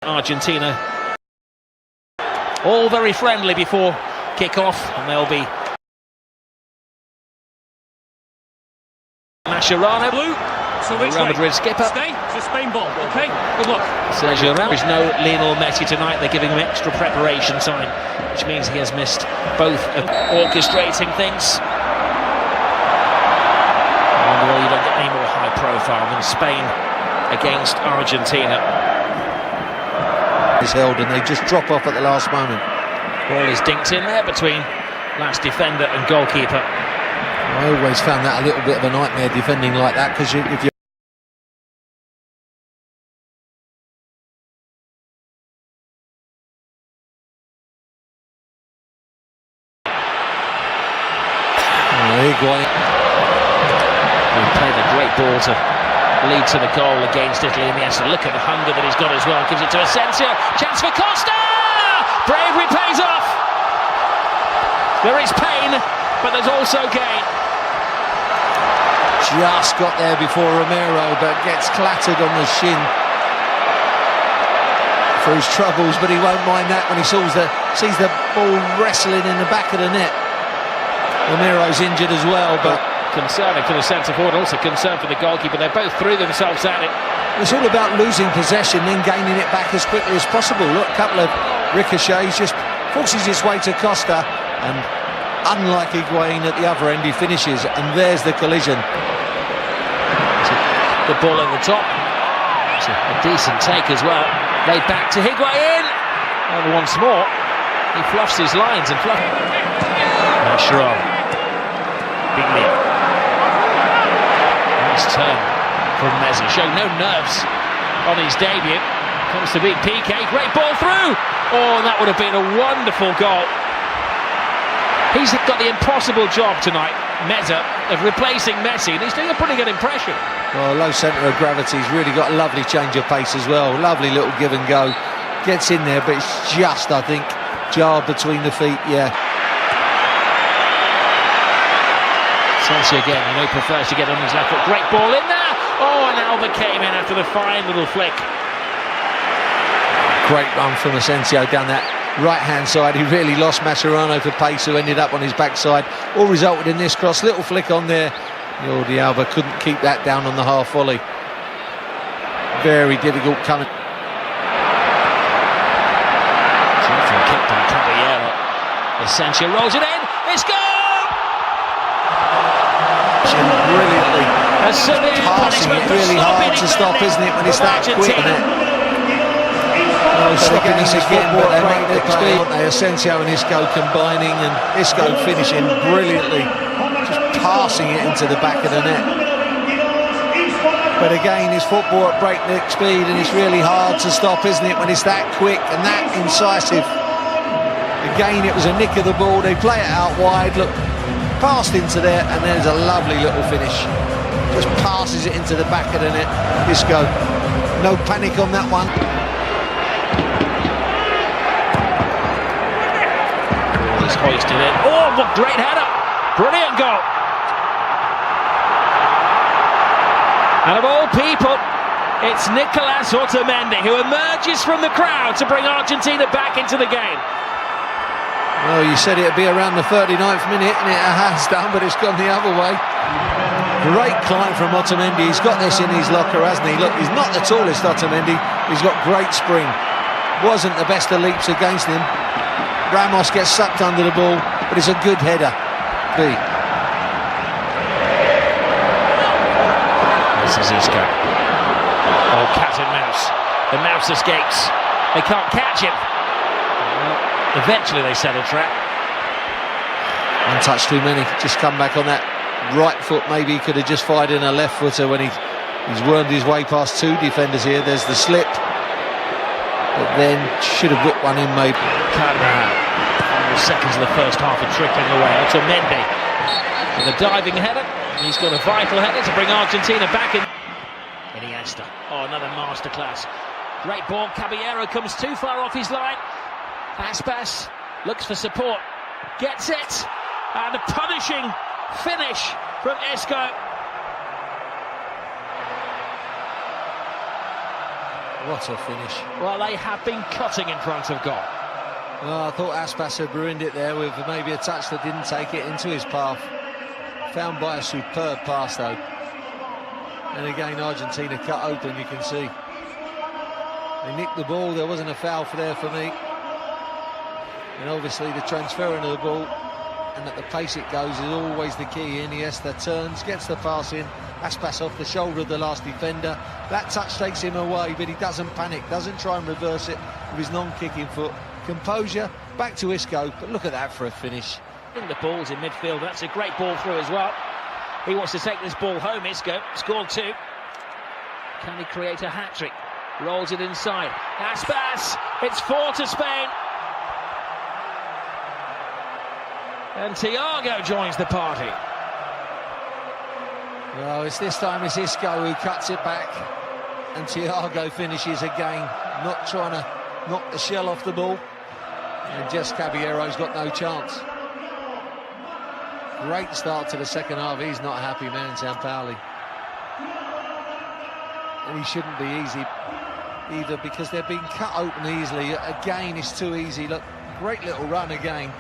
Argentina, all very friendly before kick-off, and they'll be Mascherano, blue. So which Real Madrid skipper. Stay. It's a Spain ball. Okay. Good luck. Sergio Ramos. There's no Lionel Messi tonight. They're giving him extra preparation time, which means he has missed both of orchestrating things. Well, you don't get any more high profile than Spain against Argentina. Is held and they just drop off at the last moment. Ball is dinked in there between last defender and goalkeeper. I always found that a little bit of a nightmare defending like that, because if you He played a great ball to lead to the goal against Italy, and he has to look at the hunger that he's got as well. Gives it to Asensio, chance for Costa! Bravery pays off! There is pain, but there's also gain. just got there before Romero, but gets clattered on the shin for his troubles, but he won't mind that when he sees the ball wrestling in the back of the net. Romero's injured as well, but concerning for the centre forward, also concerned for the goalkeeper. They both threw themselves at it. It's all about losing possession, then gaining it back as quickly as possible. Look, a couple of ricochets, just forces his way to Costa, and unlike Higuain at the other end, he finishes, and there's the collision. The ball in the top. It's a decent take as well. Laid back to Higuain, and once more he fluffs his lines and Mascherano. Big Leo. Nice turn from Messi, showing no nerves on his debut. Comes to beat PK, great ball through! Oh, and that would have been a wonderful goal. He's got the impossible job tonight, Meza, of replacing Messi, and he's doing a pretty good impression. Well, low centre of gravity, he's really got a lovely change of pace as well. Lovely little give and go. Gets in there, but it's just, I think, jarred between the feet, yeah. Chelsea again, he prefers to get on his left foot. Great ball in there! Oh, and Alba came in after the fine little flick. Great run from Asensio down that right-hand side. He really lost Mascherano for pace, who ended up on his backside. All resulted in this cross. Little flick on there. Jordi Alba couldn't keep that down on the half volley. Very difficult coming. Terrific kick by Caballero. Asensio rolls it in. It's goal! Brilliantly. Passing it really hard to stop, isn't it, when it's that quick? No sloppiness again, but they make the speed, aren't they? Asensio and Isco combining, and Isco finishing brilliantly, just passing it into the back of the net. But again, it's football at breakneck speed, and it's really hard to stop, isn't it, when it's that quick and that incisive. Again, it was a nick of the ball. They play it out wide. Look, passed into there, and there's a lovely little finish. Just passes it into the back of the net. Isco, no panic on that one. He's hoisted it. Oh, what great header! Brilliant goal! And of all people, it's Nicolas Otamendi who emerges from the crowd to bring Argentina back into the game. Well, you said it'd be around the 39th minute, and it has done, but it's gone the other way. Great climb from Otamendi. He's got this in his locker, hasn't he? Look, he's not the tallest, Otamendi. He's got great spring. Wasn't the best of leaps against him. Ramos gets sucked under the ball, but it's a good header. This is Isco. Oh, cat and mouse. The mouse escapes. They can't catch him. Eventually they set a trap. Untouched too many. Just come back on that right foot. Maybe he could have just fired in a left footer when he's wormed his way past two defenders here. There's the slip. But then should have whipped one in maybe. Final seconds of the first half are trickling away. Otamendi with a diving header. He's got a vital header to bring Argentina back in. Iniesta. Oh, another masterclass. Great ball. Caballero comes too far off his line. Aspas looks for support, gets it, and a punishing finish from Isco. What a finish. Well, they have been cutting in front of goal. Well, I thought Aspas had ruined it there with maybe a touch that didn't take it into his path. Found by a superb pass, though. And again, Argentina cut open, you can see. They nicked the ball, there wasn't a foul there for me. And obviously the transferring of the ball and at the pace it goes is always the key. Iniesta turns, gets the pass in, Aspas off the shoulder of the last defender. That touch takes him away, but he doesn't panic, doesn't try and reverse it with his non-kicking foot. Composure, back to Isco, but look at that for a finish. I think the ball's in midfield, that's a great ball through as well. He wants to take this ball home, Isco, scored 2. Can he create a hat-trick? Rolls it inside, Aspas, it's 4 to Spain. And Thiago joins the party. Well, this time it's Isco who cuts it back, and Thiago finishes again, not trying to knock the shell off the ball, and just Caballero's got no chance. Great start to the second half. He's not happy, man, Sampaoli. And he shouldn't be easy either, because they're being cut open easily. Again, it's too easy. Look, great little run again.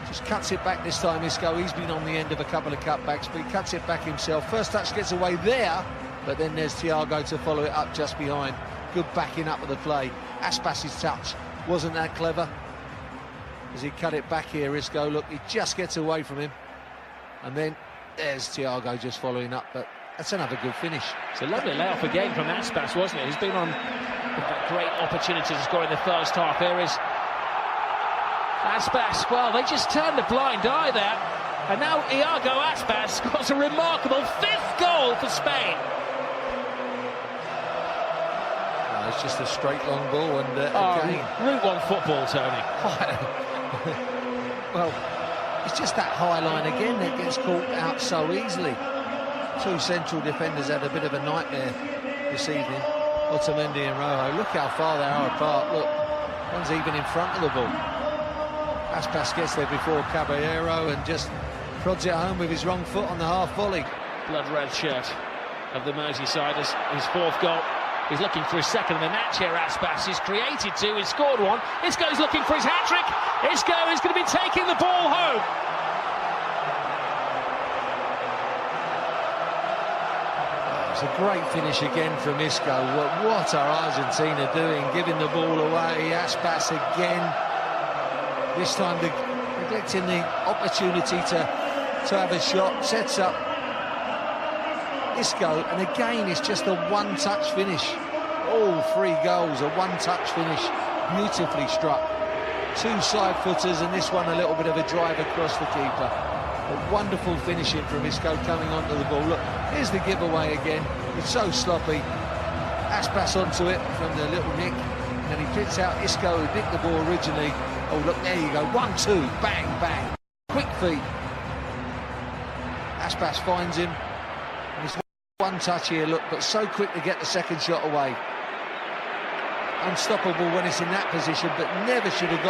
Just cuts it back this time, Isco. He's been on the end of a couple of cutbacks, but he cuts it back himself. First touch gets away there, but then there's Thiago to follow it up just behind. Good backing up of the play. Aspas's touch wasn't that clever, as he cut it back here, Isco. Look, he just gets away from him. And then there's Thiago just following up, but that's another good finish. It's a lovely layoff again from Aspas, wasn't it? He's been on a great opportunity to score in the first half. Here is Aspas. Well, they just turned a blind eye there. And now Iago Aspas scores a remarkable 5th goal for Spain. It's just a straight long ball, and again, Route 1 football, Tony. Well, it's just that high line again that gets caught out so easily. 2 central defenders had a bit of a nightmare this evening, Otamendi and Rojo. Look how far they are apart. Look, one's even in front of the ball. Aspas gets there before Caballero and just prods it home with his wrong foot on the half volley. Blood red shirt of the Merseysiders, his 4th goal. He's looking for his 2nd of the match here, Aspas. He's created 2, he's scored 1. Isco's looking for his hat-trick. Isco is going to be taking the ball home. It's a great finish again from Isco. What are Argentina doing, giving the ball away? Aspas again. This time neglecting the opportunity to have a shot. Sets up Isco, and again it's just a one-touch finish. All 3 goals, a one-touch finish, beautifully struck. 2 side footers, and this one a little bit of a drive across the keeper. A wonderful finishing from Isco coming onto the ball. Look, here's the giveaway again. It's so sloppy. Aspas onto it from the little nick, and he picks out Isco, who nicked the ball originally. Oh, look, there you go. 1-2, bang, bang. Quick feet. Aspas finds him. And it's one touch here, look, but so quick to get the second shot away. Unstoppable when it's in that position, but never should have got